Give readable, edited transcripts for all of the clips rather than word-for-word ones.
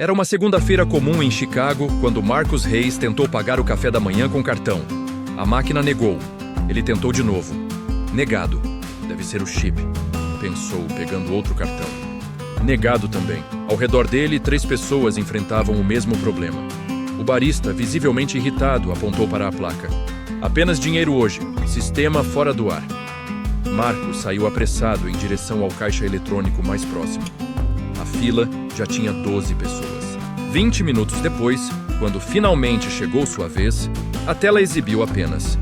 Era uma segunda-feira comum em Chicago quando Marcus Hayes tentou pagar o café da manhã com cartão. A máquina negou. Ele tentou de novo. Negado. Deve ser o chip, pensou, pegando outro cartão. Negado também. Ao redor dele, 3 pessoas enfrentavam o mesmo problema. O barista, visivelmente irritado, apontou para a placa. Apenas dinheiro hoje. Sistema fora do ar. Marcos saiu apressado em direção ao caixa eletrônico mais próximo. A fila já tinha 12 pessoas. 20 minutos depois, quando finalmente chegou sua vez, a tela exibiu apenas: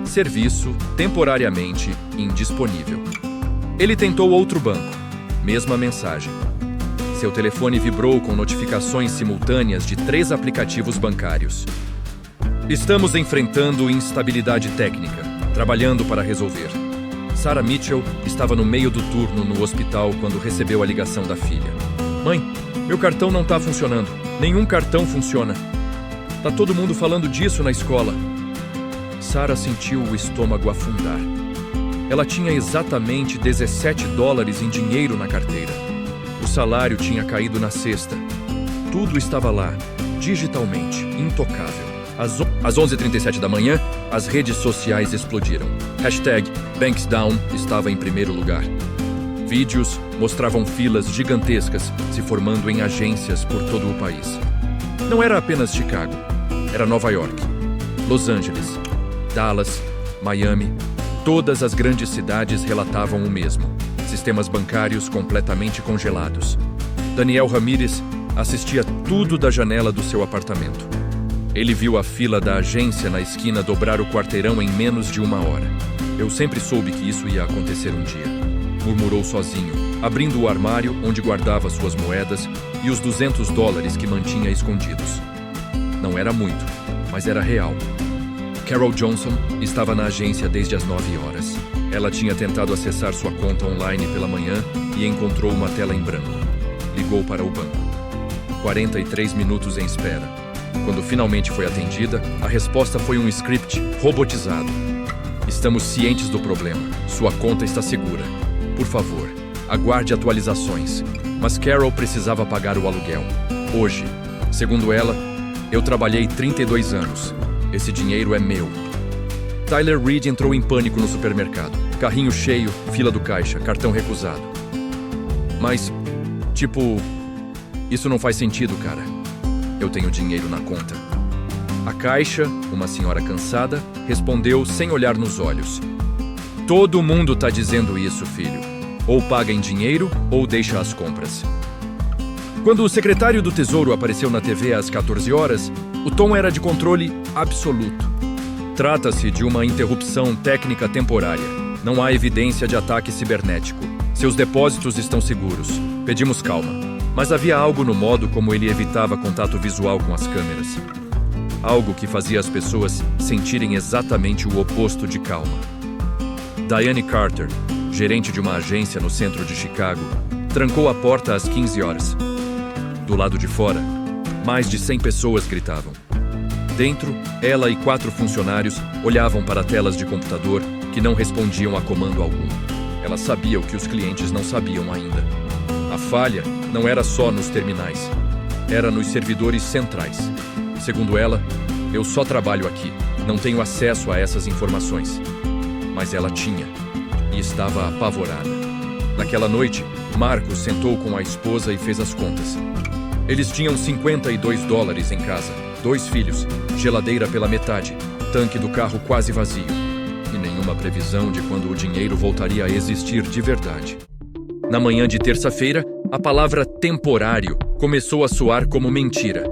serviço temporariamente indisponível. Ele tentou outro banco. Mesma mensagem. Seu telefone vibrou com notificações simultâneas de 3 aplicativos bancários. Estamos enfrentando instabilidade técnica, trabalhando para resolver. Sarah Mitchell estava no meio do turno no hospital quando recebeu a ligação da filha. Mãe, meu cartão não está funcionando. Nenhum cartão funciona. Tá todo mundo falando disso na escola. Sarah sentiu o estômago afundar. Ela tinha exatamente $17 em dinheiro na carteira. O salário tinha caído na cesta. Tudo estava lá, digitalmente, intocável. Às 11h37 da manhã, as redes sociais explodiram. #BanksDown estava em primeiro lugar. Vídeos mostravam filas gigantescas se formando em agências por todo o país. Não era apenas Chicago. Era Nova York, Los Angeles, Dallas, Miami. Todas as grandes cidades relatavam o mesmo. Sistemas bancários completamente congelados. Daniel Ramírez assistia tudo da janela do seu apartamento. Ele viu a fila da agência na esquina dobrar o quarteirão em menos de 1 hora. Eu sempre soube que isso ia acontecer um dia, murmurou sozinho, abrindo o armário onde guardava suas moedas e os $200 que mantinha escondidos. Não era muito, mas era real. Carol Johnson estava na agência desde as 9 horas. Ela tinha tentado acessar sua conta online pela manhã e encontrou uma tela em branco. Ligou para o banco. 43 minutos em espera. Quando finalmente foi atendida, a resposta foi um script robotizado. Estamos cientes do problema. Sua conta está segura. Por favor, aguarde atualizações. Mas Carol precisava pagar o aluguel. Hoje, segundo ela, eu trabalhei 32 anos. Esse dinheiro é meu. Tyler Reed entrou em pânico no supermercado. Carrinho cheio, fila do caixa, cartão recusado. Mas, isso não faz sentido, cara. Eu tenho dinheiro na conta. A caixa, uma senhora cansada, respondeu sem olhar nos olhos. Todo mundo tá dizendo isso, filho. Ou paga em dinheiro, ou deixa as compras. Quando o secretário do Tesouro apareceu na TV às 14 horas, o tom era de controle absoluto. Trata-se de uma interrupção técnica temporária. Não há evidência de ataque cibernético. Seus depósitos estão seguros. Pedimos calma. Mas havia algo no modo como ele evitava contato visual com as câmeras. Algo que fazia as pessoas sentirem exatamente o oposto de calma. Diane Carter, gerente de uma agência no centro de Chicago, trancou a porta às 15 horas. Do lado de fora, mais de 100 pessoas gritavam. Dentro, ela e 4 funcionários olhavam para telas de computador que não respondiam a comando algum. Ela sabia o que os clientes não sabiam ainda. A falha não era só nos terminais, era nos servidores centrais. Segundo ela, eu só trabalho aqui, não tenho acesso a essas informações. Mas ela tinha, e estava apavorada. Naquela noite, Marcos sentou com a esposa e fez as contas. Eles tinham $52 em casa, 2 filhos, geladeira pela metade, tanque do carro quase vazio. E nenhuma previsão de quando o dinheiro voltaria a existir de verdade. Na manhã de terça-feira, a palavra temporário começou a soar como mentira.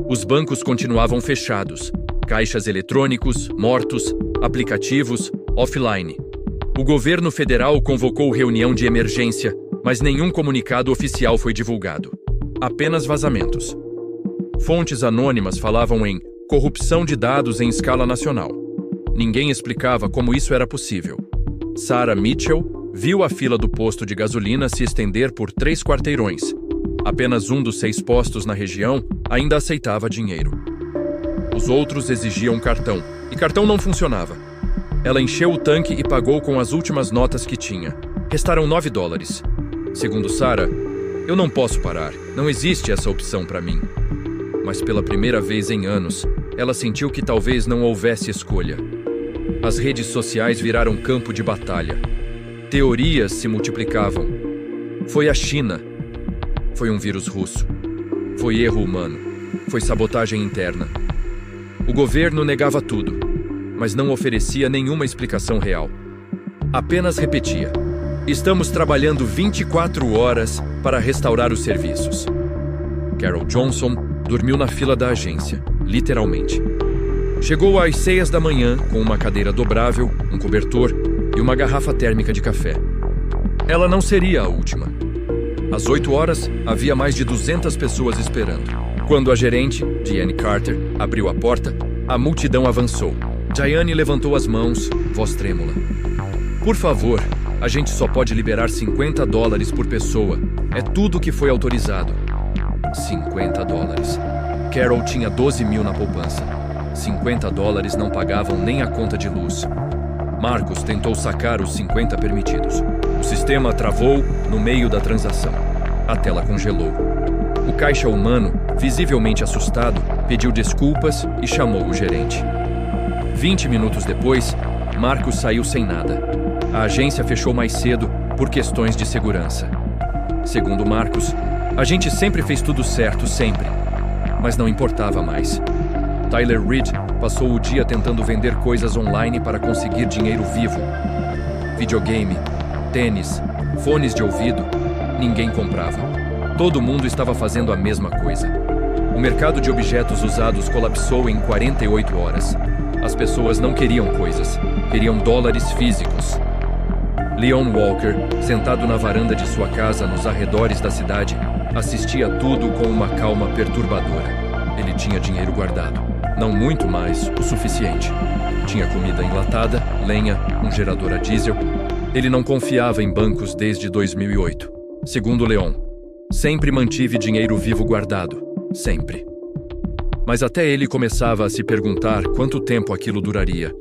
Os bancos continuavam fechados, caixas eletrônicos, mortos, aplicativos, offline. O governo federal convocou reunião de emergência, mas nenhum comunicado oficial foi divulgado. Apenas vazamentos. Fontes anônimas falavam em corrupção de dados em escala nacional. Ninguém explicava como isso era possível. Sarah Mitchell viu a fila do posto de gasolina se estender por 3 quarteirões. Apenas um dos 6 postos na região ainda aceitava dinheiro. Os outros exigiam cartão, e cartão não funcionava. Ela encheu o tanque e pagou com as últimas notas que tinha. Restaram $9. Segundo Sarah, Eu não posso parar, não existe essa opção para mim. Mas pela primeira vez em anos, ela sentiu que talvez não houvesse escolha. As redes sociais viraram campo de batalha. Teorias se multiplicavam. Foi a China. Foi um vírus russo. Foi erro humano. Foi sabotagem interna. O governo negava tudo, mas não oferecia nenhuma explicação real. Apenas repetia: estamos trabalhando 24 horas para restaurar os serviços. Carol Johnson dormiu na fila da agência, literalmente. Chegou às 6 da manhã com uma cadeira dobrável, um cobertor e uma garrafa térmica de café. Ela não seria a última. Às 8 horas, havia mais de 200 pessoas esperando. Quando a gerente, Diane Carter, abriu a porta, a multidão avançou. Diane levantou as mãos, voz trêmula. Por favor, a gente só pode liberar $50 por pessoa. É tudo que foi autorizado. $50. Carol tinha 12 mil na poupança. $50 não pagavam nem a conta de luz. Marcos tentou sacar os 50 permitidos. O sistema travou no meio da transação. A tela congelou. O caixa humano, visivelmente assustado, pediu desculpas e chamou o gerente. 20 minutos depois, Marcos saiu sem nada. A agência fechou mais cedo por questões de segurança. Segundo Marcos, a gente sempre fez tudo certo, sempre. Mas não importava mais. Tyler Reed passou o dia tentando vender coisas online para conseguir dinheiro vivo. Videogame, tênis, fones de ouvido, ninguém comprava. Todo mundo estava fazendo a mesma coisa. O mercado de objetos usados colapsou em 48 horas. As pessoas não queriam coisas, queriam dólares físicos. Leon Walker, sentado na varanda de sua casa nos arredores da cidade, assistia tudo com uma calma perturbadora. Ele tinha dinheiro guardado. Não muito mais, o suficiente. Tinha comida enlatada, lenha, um gerador a diesel. Ele não confiava em bancos desde 2008. Segundo Leon, sempre mantive dinheiro vivo guardado. Sempre. Mas até ele começava a se perguntar quanto tempo aquilo duraria.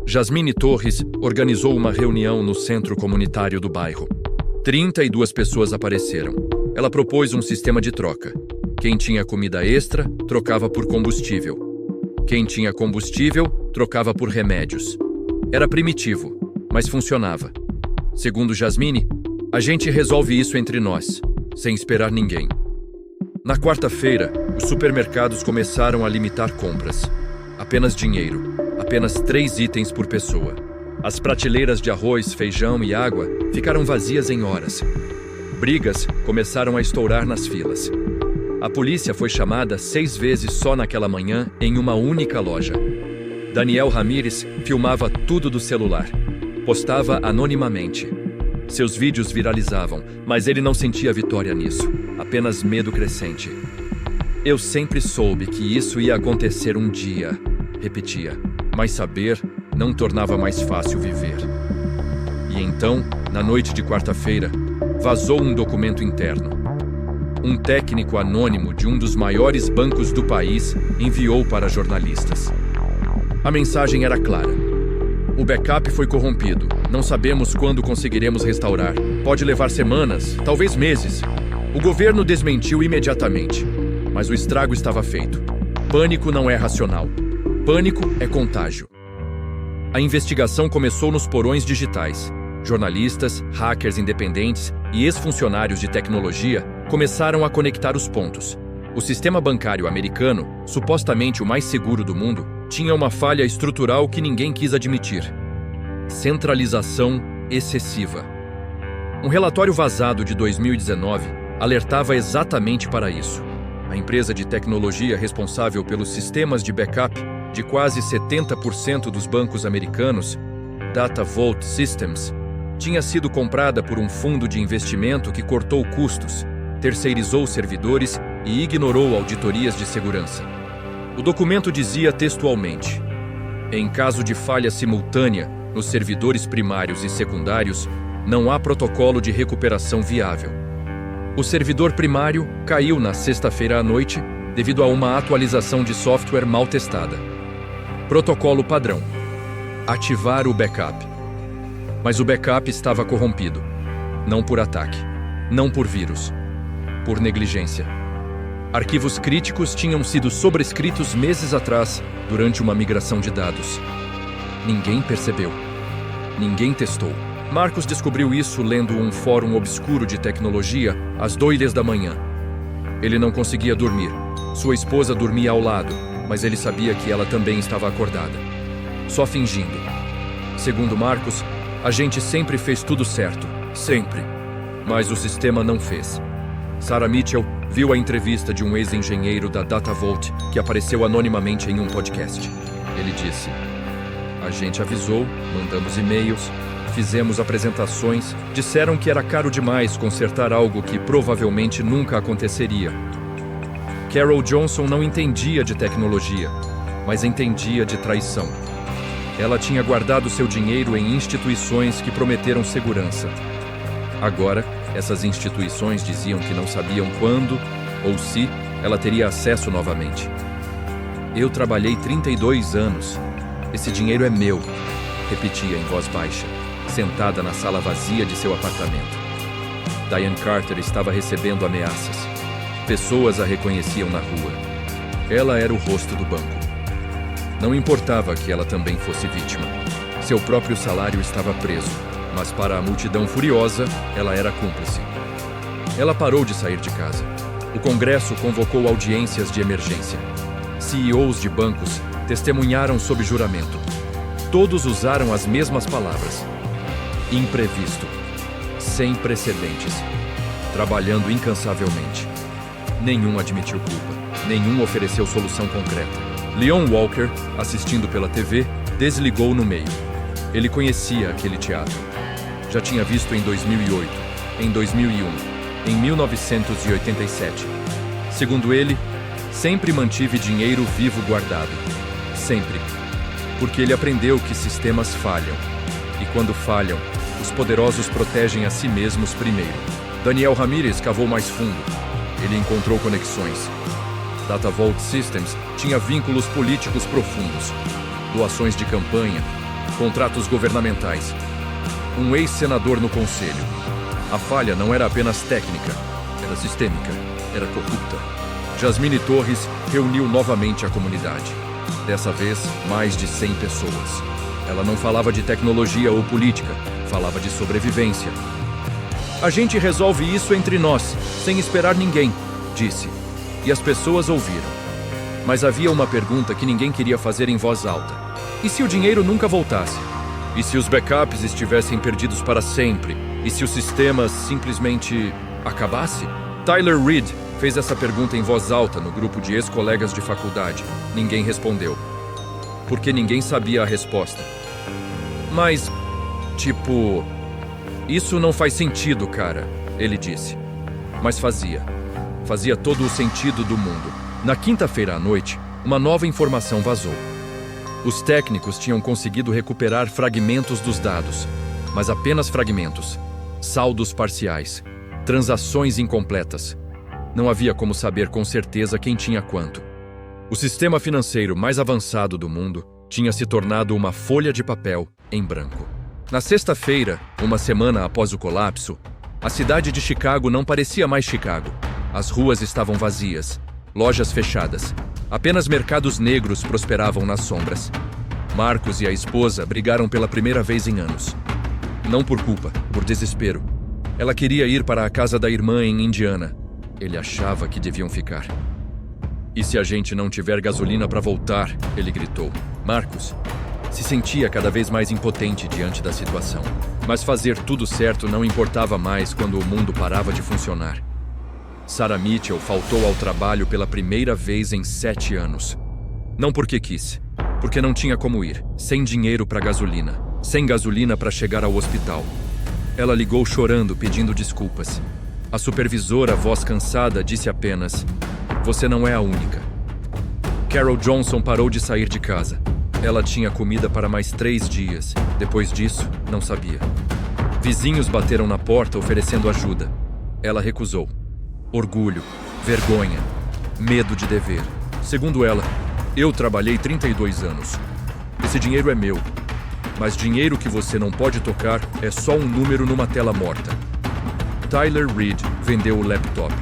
Jasmine Torres organizou uma reunião no centro comunitário do bairro. 32 pessoas apareceram. Ela propôs um sistema de troca. Quem tinha comida extra, trocava por combustível. Quem tinha combustível, trocava por remédios. Era primitivo, mas funcionava. Segundo Jasmine, a gente resolve isso entre nós, sem esperar ninguém. Na quarta-feira, os supermercados começaram a limitar compras. Apenas dinheiro, apenas 3 itens por pessoa. As prateleiras de arroz, feijão e água ficaram vazias em horas. Brigas começaram a estourar nas filas. A polícia foi chamada 6 vezes só naquela manhã em uma única loja. Daniel Ramírez filmava tudo do celular. Postava anonimamente. Seus vídeos viralizavam, mas ele não sentia vitória nisso, apenas medo crescente. Eu sempre soube que isso ia acontecer um dia, repetia, mas saber não tornava mais fácil viver. E então, na noite de quarta-feira, vazou um documento interno. Um técnico anônimo de um dos maiores bancos do país enviou para jornalistas. A mensagem era clara. O backup foi corrompido. Não sabemos quando conseguiremos restaurar. Pode levar semanas, talvez meses. O governo desmentiu imediatamente. Mas o estrago estava feito. Pânico não é racional. Pânico é contágio. A investigação começou nos porões digitais. Jornalistas, hackers independentes e ex-funcionários de tecnologia começaram a conectar os pontos. O sistema bancário americano, supostamente o mais seguro do mundo, tinha uma falha estrutural que ninguém quis admitir. Centralização excessiva. Um relatório vazado de 2019 alertava exatamente para isso. A empresa de tecnologia responsável pelos sistemas de backup de quase 70% dos bancos americanos, Data Vault Systems, tinha sido comprada por um fundo de investimento que cortou custos, terceirizou servidores e ignorou auditorias de segurança. O documento dizia textualmente: em caso de falha simultânea nos servidores primários e secundários, não há protocolo de recuperação viável. O servidor primário caiu na sexta-feira à noite devido a uma atualização de software mal testada. Protocolo padrão: ativar o backup. Mas o backup estava corrompido. Não por ataque, não por vírus, por negligência. Arquivos críticos tinham sido sobrescritos meses atrás, durante uma migração de dados. Ninguém percebeu. Ninguém testou. Marcus descobriu isso lendo um fórum obscuro de tecnologia às 2 da manhã. Ele não conseguia dormir. Sua esposa dormia ao lado, mas ele sabia que ela também estava acordada. Só fingindo. Segundo Marcus, a gente sempre fez tudo certo. Sempre. Mas o sistema não fez. Sarah Mitchell viu a entrevista de um ex-engenheiro da DataVault que apareceu anonimamente em um podcast. Ele disse: "A gente avisou, mandamos e-mails, fizemos apresentações, disseram que era caro demais consertar algo que provavelmente nunca aconteceria." Carol Johnson não entendia de tecnologia, mas entendia de traição. Ela tinha guardado seu dinheiro em instituições que prometeram segurança. Agora, essas instituições diziam que não sabiam quando ou se ela teria acesso novamente. "Eu trabalhei 32 anos. Esse dinheiro é meu", repetia em voz baixa, sentada na sala vazia de seu apartamento. Diane Carter estava recebendo ameaças. Pessoas a reconheciam na rua. Ela era o rosto do banco. Não importava que ela também fosse vítima. Seu próprio salário estava preso, mas para a multidão furiosa, ela era cúmplice. Ela parou de sair de casa. O Congresso convocou audiências de emergência. CEOs de bancos testemunharam sob juramento. Todos usaram as mesmas palavras: imprevisto, sem precedentes, trabalhando incansavelmente. Nenhum admitiu culpa, nenhum ofereceu solução concreta. Leon Walker, assistindo pela TV, desligou no meio. Ele conhecia aquele teatro. Já tinha visto em 2008, em 2001, em 1987. Segundo ele, sempre mantive dinheiro vivo guardado. Sempre. Porque ele aprendeu que sistemas falham. E quando falham, os poderosos protegem a si mesmos primeiro. Daniel Ramírez cavou mais fundo. Ele encontrou conexões. DataVault Systems tinha vínculos políticos profundos. Doações de campanha, contratos governamentais. Um ex-senador no conselho. A falha não era apenas técnica, era sistêmica, era corrupta. Jasmine Torres reuniu novamente a comunidade. Dessa vez, mais de 100 pessoas. Ela não falava de tecnologia ou política, falava de sobrevivência. "A gente resolve isso entre nós, sem esperar ninguém", disse. E as pessoas ouviram. Mas havia uma pergunta que ninguém queria fazer em voz alta. E se o dinheiro nunca voltasse? E se os backups estivessem perdidos para sempre? E se o sistema simplesmente acabasse? Tyler Reed fez essa pergunta em voz alta no grupo de ex-colegas de faculdade. Ninguém respondeu. Porque ninguém sabia a resposta. "Mas, isso não faz sentido, cara", ele disse. Mas fazia. Fazia todo o sentido do mundo. Na quinta-feira à noite, uma nova informação vazou. Os técnicos tinham conseguido recuperar fragmentos dos dados, mas apenas fragmentos. Saldos parciais. Transações incompletas. Não havia como saber com certeza quem tinha quanto. O sistema financeiro mais avançado do mundo tinha se tornado uma folha de papel em branco. Na sexta-feira, uma semana após o colapso, a cidade de Chicago não parecia mais Chicago. As ruas estavam vazias, lojas fechadas. Apenas mercados negros prosperavam nas sombras. Marcus e a esposa brigaram pela primeira vez em anos. Não por culpa, por desespero. Ela queria ir para a casa da irmã em Indiana. Ele achava que deviam ficar. "E se a gente não tiver gasolina para voltar?", ele gritou. Marcus se sentia cada vez mais impotente diante da situação. Mas fazer tudo certo não importava mais quando o mundo parava de funcionar. Sarah Mitchell faltou ao trabalho pela primeira vez em 7 anos. Não porque quis, porque não tinha como ir, sem dinheiro para gasolina, sem gasolina para chegar ao hospital. Ela ligou chorando, pedindo desculpas. A supervisora, voz cansada, disse apenas: "Você não é a única." Carol Johnson parou de sair de casa. Ela tinha comida para mais 3 dias. Depois disso, não sabia. Vizinhos bateram na porta oferecendo ajuda. Ela recusou. Orgulho, vergonha, medo de dever. Segundo ela, "Eu trabalhei 32 anos. Esse dinheiro é meu. Mas dinheiro que você não pode tocar é só um número numa tela morta." Tyler Reed vendeu o laptop.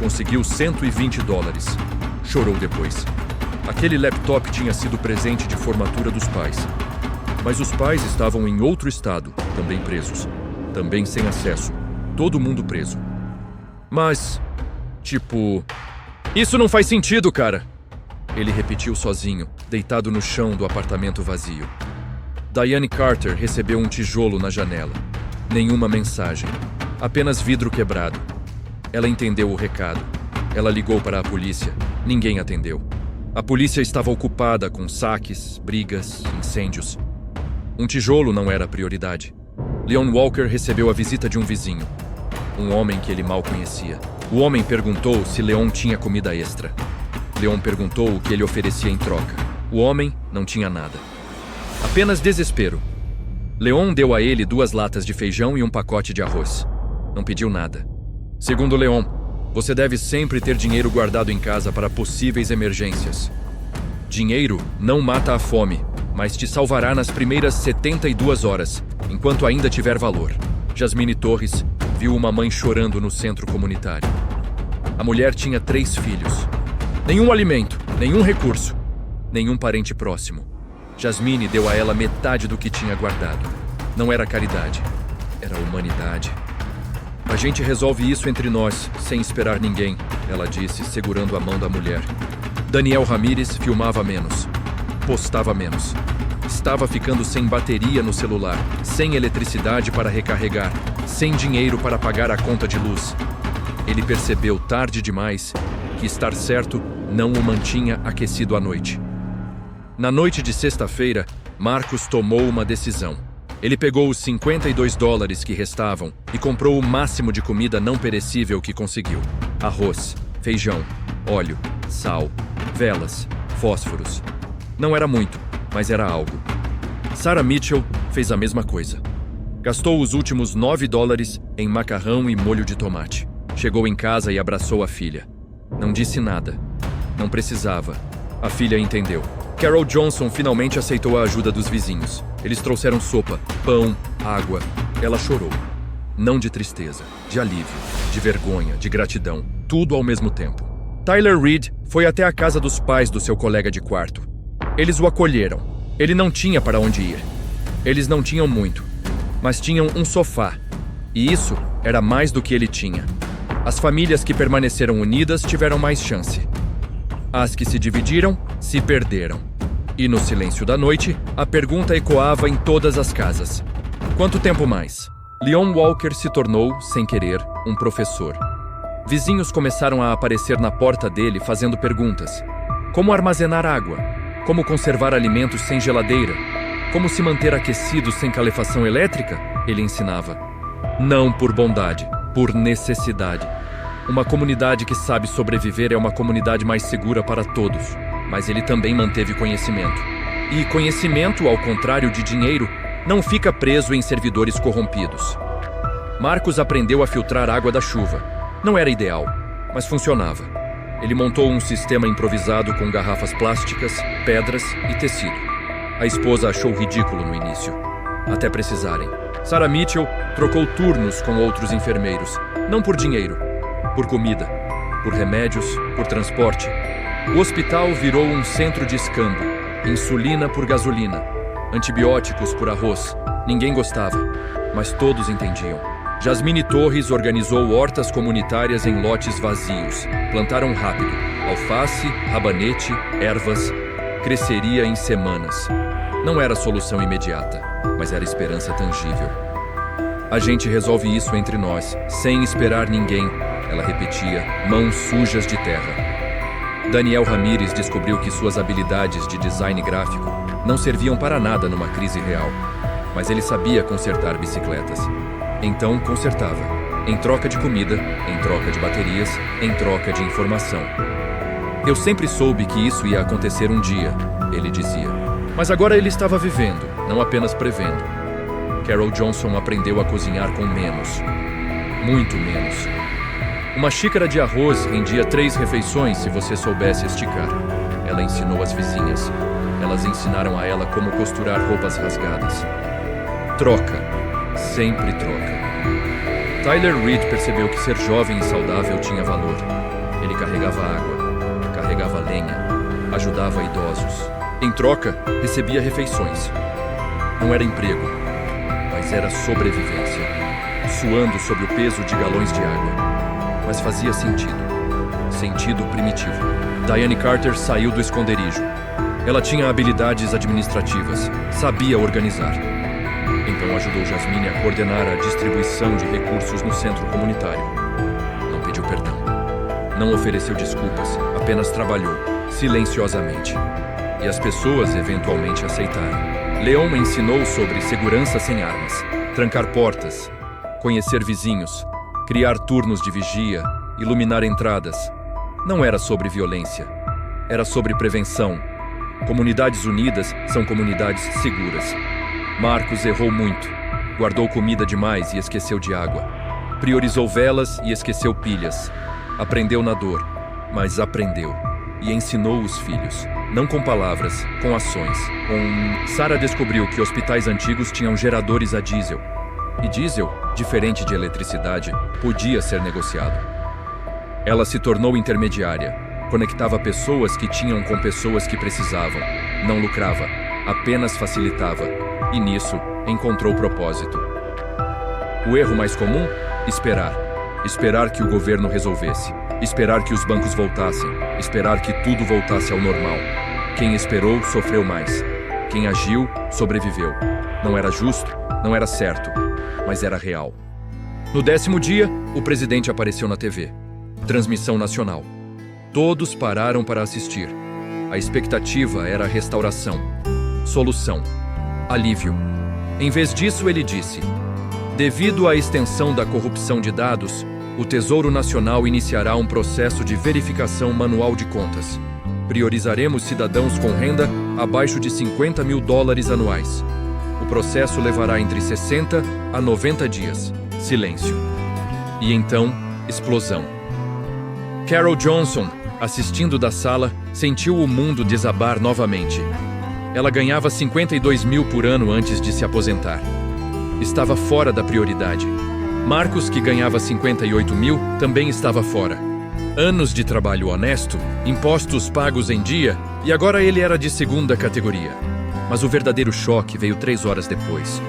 Conseguiu $120. Chorou depois. Aquele laptop tinha sido presente de formatura dos pais. Mas os pais estavam em outro estado, também presos. Também sem acesso. Todo mundo preso. Mas, isso não faz sentido, cara. Ele repetiu sozinho, deitado no chão do apartamento vazio. Diane Carter recebeu um tijolo na janela. Nenhuma mensagem. Apenas vidro quebrado. Ela entendeu o recado. Ela ligou para a polícia. Ninguém atendeu. A polícia estava ocupada com saques, brigas, incêndios. Um tijolo não era a prioridade. Leon Walker recebeu a visita de um vizinho. Um homem que ele mal conhecia. O homem perguntou se Leon tinha comida extra. Leon perguntou o que ele oferecia em troca. O homem não tinha nada. Apenas desespero. Leon deu a ele 2 latas de feijão e um pacote de arroz. Não pediu nada. Segundo Leon, você deve sempre ter dinheiro guardado em casa para possíveis emergências. Dinheiro não mata a fome, mas te salvará nas primeiras 72 horas, enquanto ainda tiver valor. Jasmine Torres viu uma mãe chorando no centro comunitário. A mulher tinha 3 filhos. Nenhum alimento, nenhum recurso, nenhum parente próximo. Jasmine deu a ela metade do que tinha guardado. Não era caridade, era humanidade. A gente resolve isso entre nós, sem esperar ninguém, ela disse, segurando a mão da mulher. Daniel Ramírez filmava menos, postava menos. Estava ficando sem bateria no celular, sem eletricidade para recarregar, sem dinheiro para pagar a conta de luz. Ele percebeu tarde demais que estar certo não o mantinha aquecido à noite. Na noite de sexta-feira, Marcos tomou uma decisão. Ele pegou os $52 que restavam e comprou o máximo de comida não perecível que conseguiu. Arroz, feijão, óleo, sal, velas, fósforos. Não era muito, mas era algo. Sarah Mitchell fez a mesma coisa. Gastou os últimos $9 em macarrão e molho de tomate. Chegou em casa e abraçou a filha. Não disse nada. Não precisava. A filha entendeu. Carol Johnson finalmente aceitou a ajuda dos vizinhos. Eles trouxeram sopa, pão, água. Ela chorou. Não de tristeza, de alívio, de vergonha, de gratidão. Tudo ao mesmo tempo. Tyler Reed foi até a casa dos pais do seu colega de quarto. Eles o acolheram. Ele não tinha para onde ir. Eles não tinham muito, mas tinham um sofá. E isso era mais do que ele tinha. As famílias que permaneceram unidas tiveram mais chance. As que se dividiram, se perderam. E no silêncio da noite, a pergunta ecoava em todas as casas. Quanto tempo mais? Leon Walker se tornou, sem querer, um professor. Vizinhos começaram a aparecer na porta dele fazendo perguntas. Como armazenar água? Como conservar alimentos sem geladeira? Como se manter aquecido sem calefação elétrica? Ele ensinava. Não por bondade, por necessidade. Uma comunidade que sabe sobreviver é uma comunidade mais segura para todos. Mas ele também manteve conhecimento. E conhecimento, ao contrário de dinheiro, não fica preso em servidores corrompidos. Marcos aprendeu a filtrar água da chuva. Não era ideal, mas funcionava. Ele montou um sistema improvisado com garrafas plásticas, pedras e tecido. A esposa achou ridículo no início, até precisarem. Sarah Mitchell trocou turnos com outros enfermeiros, não por dinheiro, por comida, por remédios, por transporte. O hospital virou um centro de escambo, insulina por gasolina, antibióticos por arroz. Ninguém gostava, mas todos entendiam. Jasmine Torres organizou hortas comunitárias em lotes vazios. Plantaram rápido. Alface, rabanete, ervas. Cresceria em semanas. Não era solução imediata, mas era esperança tangível. A gente resolve isso entre nós, sem esperar ninguém, ela repetia, mãos sujas de terra. Daniel Ramírez descobriu que suas habilidades de design gráfico não serviam para nada numa crise real, mas ele sabia consertar bicicletas. Então consertava, em troca de comida, em troca de baterias, em troca de informação. Eu sempre soube que isso ia acontecer um dia, ele dizia. Mas agora ele estava vivendo, não apenas prevendo. Carol Johnson aprendeu a cozinhar com menos. Muito menos. Uma xícara de arroz rendia 3 refeições se você soubesse esticar. Ela ensinou às vizinhas. Elas ensinaram a ela como costurar roupas rasgadas. Troca. Sempre troca. Tyler Reed percebeu que ser jovem e saudável tinha valor. Ele carregava água, carregava lenha, ajudava idosos. Em troca, recebia refeições. Não era emprego, mas era sobrevivência, suando sob o peso de galões de água. Mas fazia sentido. Sentido primitivo. Diane Carter saiu do esconderijo. Ela tinha habilidades administrativas, sabia organizar. Então ajudou Jasmine a coordenar a distribuição de recursos no centro comunitário. Não pediu perdão. Não ofereceu desculpas, apenas trabalhou, silenciosamente. E as pessoas eventualmente aceitaram. Leon ensinou sobre segurança sem armas, trancar portas, conhecer vizinhos, criar turnos de vigia, iluminar entradas. Não era sobre violência, era sobre prevenção. Comunidades unidas são comunidades seguras. Marcos errou muito. Guardou comida demais e esqueceu de água. Priorizou velas e esqueceu pilhas. Aprendeu na dor, mas aprendeu. E ensinou os filhos, não com palavras, com ações. Sarah descobriu que hospitais antigos tinham geradores a diesel. E diesel, diferente de eletricidade, podia ser negociado. Ela se tornou intermediária. Conectava pessoas que tinham com pessoas que precisavam. Não lucrava, apenas facilitava. E nisso, encontrou propósito. O erro mais comum? Esperar. Esperar que o governo resolvesse. Esperar que os bancos voltassem. Esperar que tudo voltasse ao normal. Quem esperou, sofreu mais. Quem agiu, sobreviveu. Não era justo, não era certo, mas era real. No 10º dia, o presidente apareceu na TV. Transmissão nacional. Todos pararam para assistir. A expectativa era restauração, solução, alívio. Em vez disso, ele disse: devido à extensão da corrupção de dados, o Tesouro Nacional iniciará um processo de verificação manual de contas. Priorizaremos cidadãos com renda abaixo de $50 mil anuais. O processo levará entre 60 a 90 dias. Silêncio. E então, explosão. Carol Johnson, assistindo da sala, sentiu o mundo desabar novamente. Ela ganhava 52 mil por ano antes de se aposentar. Estava fora da prioridade. Marcos, que ganhava 58 mil, também estava fora. Anos de trabalho honesto, impostos pagos em dia, e agora ele era de segunda categoria. Mas o verdadeiro choque veio 3 horas depois.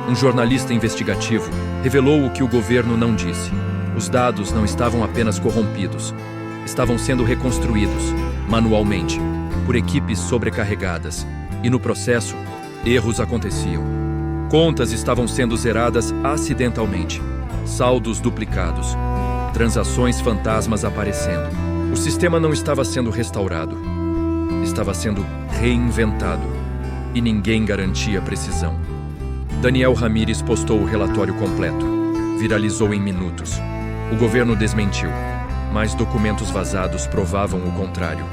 Um jornalista investigativo revelou o que o governo não disse. Os dados não estavam apenas corrompidos. Estavam sendo reconstruídos, manualmente, por equipes sobrecarregadas. E no processo, erros aconteciam. Contas estavam sendo zeradas acidentalmente. Saldos duplicados. Transações fantasmas aparecendo. O sistema não estava sendo restaurado. Estava sendo reinventado. E ninguém garantia precisão. Daniel Ramírez postou o relatório completo. Viralizou em minutos. O governo desmentiu, mas documentos vazados provavam o contrário.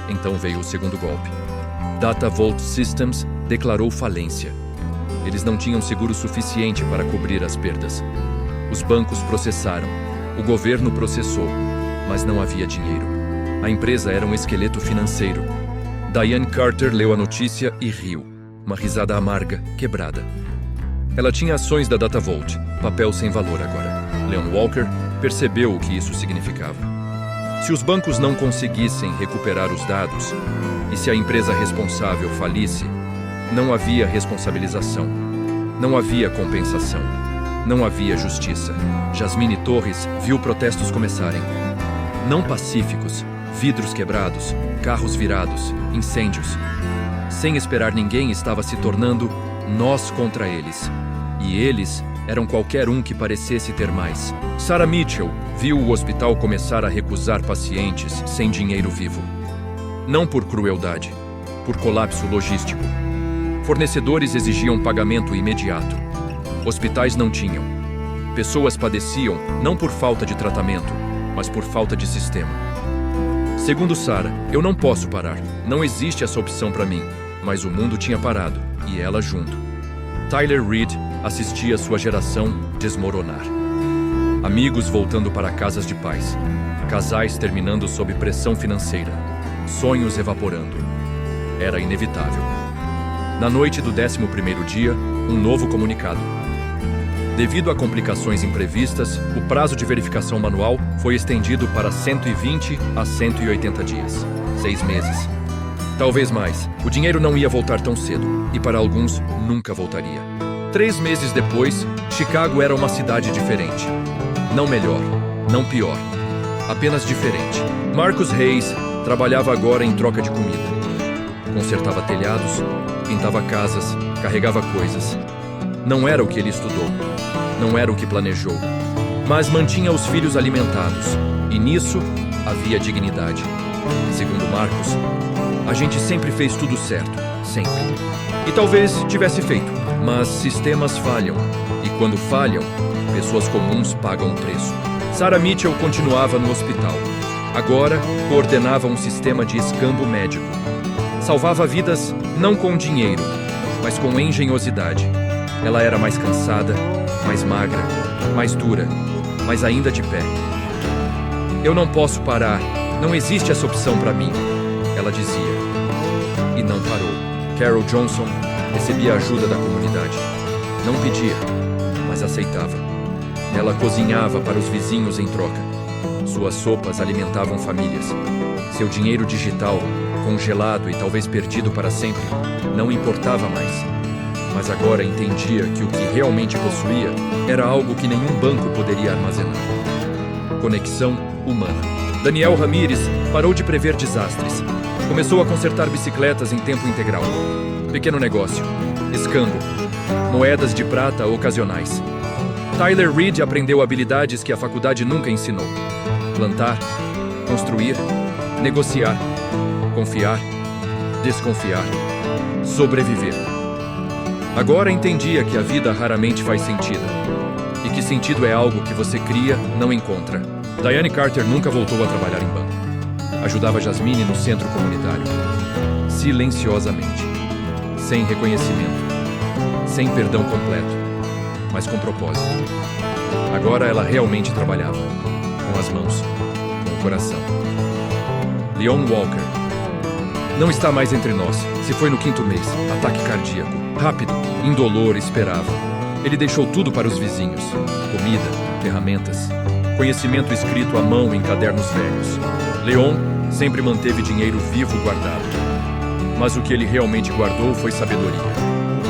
Então veio o segundo golpe. Data Vault Systems declarou falência. Eles não tinham seguro suficiente para cobrir as perdas. Os bancos processaram. O governo processou, mas não havia dinheiro. A empresa era um esqueleto financeiro. Diane Carter leu a notícia e riu. Uma risada amarga, quebrada. Ela tinha ações da Data Vault, papel sem valor agora. Leon Walker percebeu o que isso significava. Se os bancos não conseguissem recuperar os dados, e se a empresa responsável falisse, não havia responsabilização, não havia compensação, não havia justiça. Jasmine Torres viu protestos começarem. Não pacíficos, vidros quebrados, carros virados, incêndios. Sem esperar ninguém, estava se tornando nós contra eles. E eles eram qualquer um que parecesse ter mais. Sarah Mitchell viu o hospital começar a recusar pacientes sem dinheiro vivo. Não por crueldade, por colapso logístico. Fornecedores exigiam pagamento imediato. Hospitais não tinham. Pessoas padeciam não por falta de tratamento, mas por falta de sistema. Segundo Sarah, eu não posso parar. Não existe essa opção para mim. Mas o mundo tinha parado, e ela junto. Tyler Reed assistia sua geração desmoronar. Amigos voltando para casas de paz. Casais terminando sob pressão financeira. Sonhos evaporando. Era inevitável. Na noite do 11º dia, um novo comunicado. Devido a complicações imprevistas, o prazo de verificação manual foi estendido para 120 a 180 dias. 6 meses. Talvez mais. O dinheiro não ia voltar tão cedo, e para alguns, nunca voltaria. 3 meses depois, Chicago era uma cidade diferente. Não melhor, não pior. Apenas diferente. Marcus Hayes trabalhava agora em troca de comida. Consertava telhados, pintava casas, carregava coisas. Não era o que ele estudou. Não era o que planejou. Mas mantinha os filhos alimentados. E nisso, havia dignidade. Segundo Marcus, a gente sempre fez tudo certo. Sempre. E talvez tivesse feito. Mas sistemas falham. E quando falham, pessoas comuns pagam o preço. Sarah Mitchell continuava no hospital. Agora, coordenava um sistema de escambo médico. Salvava vidas não com dinheiro, mas com engenhosidade. Ela era mais cansada, mais magra, mais dura, mas ainda de pé. Eu não posso parar. Não existe essa opção para mim, ela dizia. E não parou. Carol Johnson recebia ajuda da comunidade. Não pedia, mas aceitava. Ela cozinhava para os vizinhos em troca. Suas sopas alimentavam famílias. Seu dinheiro digital, congelado e talvez perdido para sempre, não importava mais. Mas agora entendia que o que realmente possuía era algo que nenhum banco poderia armazenar. Conexão humana. Daniel Ramírez parou de prever desastres. Começou a consertar bicicletas em tempo integral. Pequeno negócio. Escambo. Moedas de prata ocasionais. Tyler Reed aprendeu habilidades que a faculdade nunca ensinou. Plantar, construir, negociar, confiar, desconfiar, sobreviver. Agora entendia que a vida raramente faz sentido. E que sentido é algo que você cria, não encontra. Diane Carter nunca voltou a trabalhar em banco. Ajudava Jasmine no centro comunitário. Silenciosamente. Sem reconhecimento. Sem perdão completo. Mas com propósito. Agora ela realmente trabalhava. Com as mãos. Com o coração. Leon Walker. Não está mais entre nós. Se foi no 5º mês. Ataque cardíaco. Rápido. Indolor, esperava. Ele deixou tudo para os vizinhos. Comida, ferramentas. Conhecimento escrito à mão em cadernos velhos. Leon sempre manteve dinheiro vivo guardado. Mas o que ele realmente guardou foi sabedoria.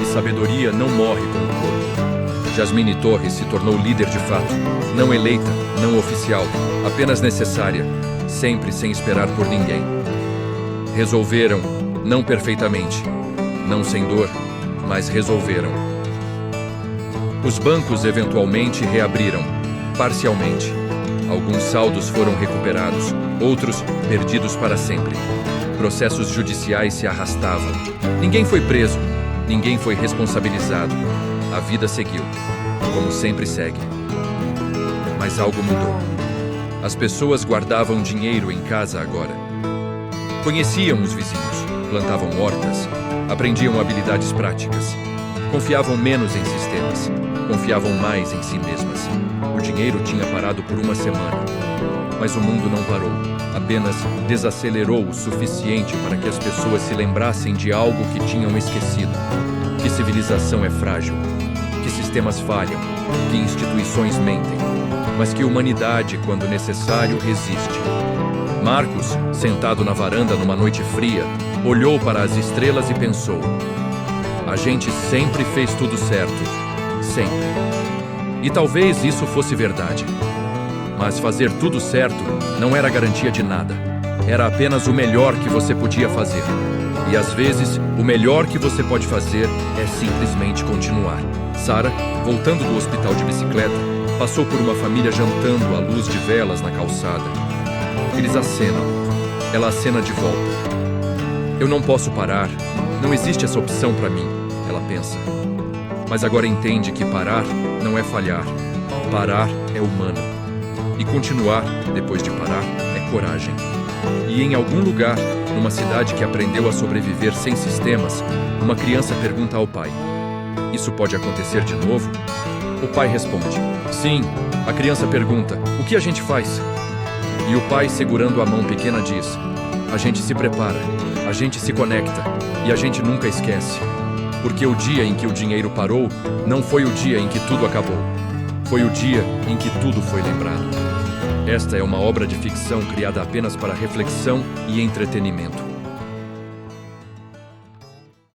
E sabedoria não morre com o corpo. Jasmine Torres se tornou líder de fato. Não eleita, não oficial, apenas necessária. Sempre sem esperar por ninguém. Resolveram, não perfeitamente. Não sem dor, mas resolveram. Os bancos eventualmente reabriram, parcialmente. Alguns saldos foram recuperados, outros perdidos para sempre. Processos judiciais se arrastavam. Ninguém foi preso, ninguém foi responsabilizado. A vida seguiu, como sempre segue. Mas algo mudou. As pessoas guardavam dinheiro em casa agora. Conheciam os vizinhos, plantavam hortas, aprendiam habilidades práticas. Confiavam menos em sistemas, confiavam mais em si mesmas. O dinheiro tinha parado por uma semana. Mas o mundo não parou, apenas desacelerou o suficiente para que as pessoas se lembrassem de algo que tinham esquecido. Que civilização é frágil, que sistemas falham, que instituições mentem, mas que humanidade, quando necessário, resiste. Marcus, sentado na varanda numa noite fria, olhou para as estrelas e pensou: a gente sempre fez tudo certo. Sempre. E talvez isso fosse verdade. Mas fazer tudo certo não era garantia de nada. Era apenas o melhor que você podia fazer. E às vezes, o melhor que você pode fazer é simplesmente continuar. Sarah, voltando do hospital de bicicleta, passou por uma família jantando à luz de velas na calçada. Eles acenam. Ela acena de volta. Eu não posso parar. Não existe essa opção para mim, ela pensa. Mas agora entende que parar não é falhar. Parar é humano. E continuar, depois de parar, é coragem. E em algum lugar, numa cidade que aprendeu a sobreviver sem sistemas, uma criança pergunta ao pai: isso pode acontecer de novo? O pai responde: sim. A criança pergunta: o que a gente faz? E o pai, segurando a mão pequena, diz: a gente se prepara, a gente se conecta e a gente nunca esquece. Porque o dia em que o dinheiro parou não foi o dia em que tudo acabou. Foi o dia em que tudo foi lembrado. Esta é uma obra de ficção criada apenas para reflexão e entretenimento.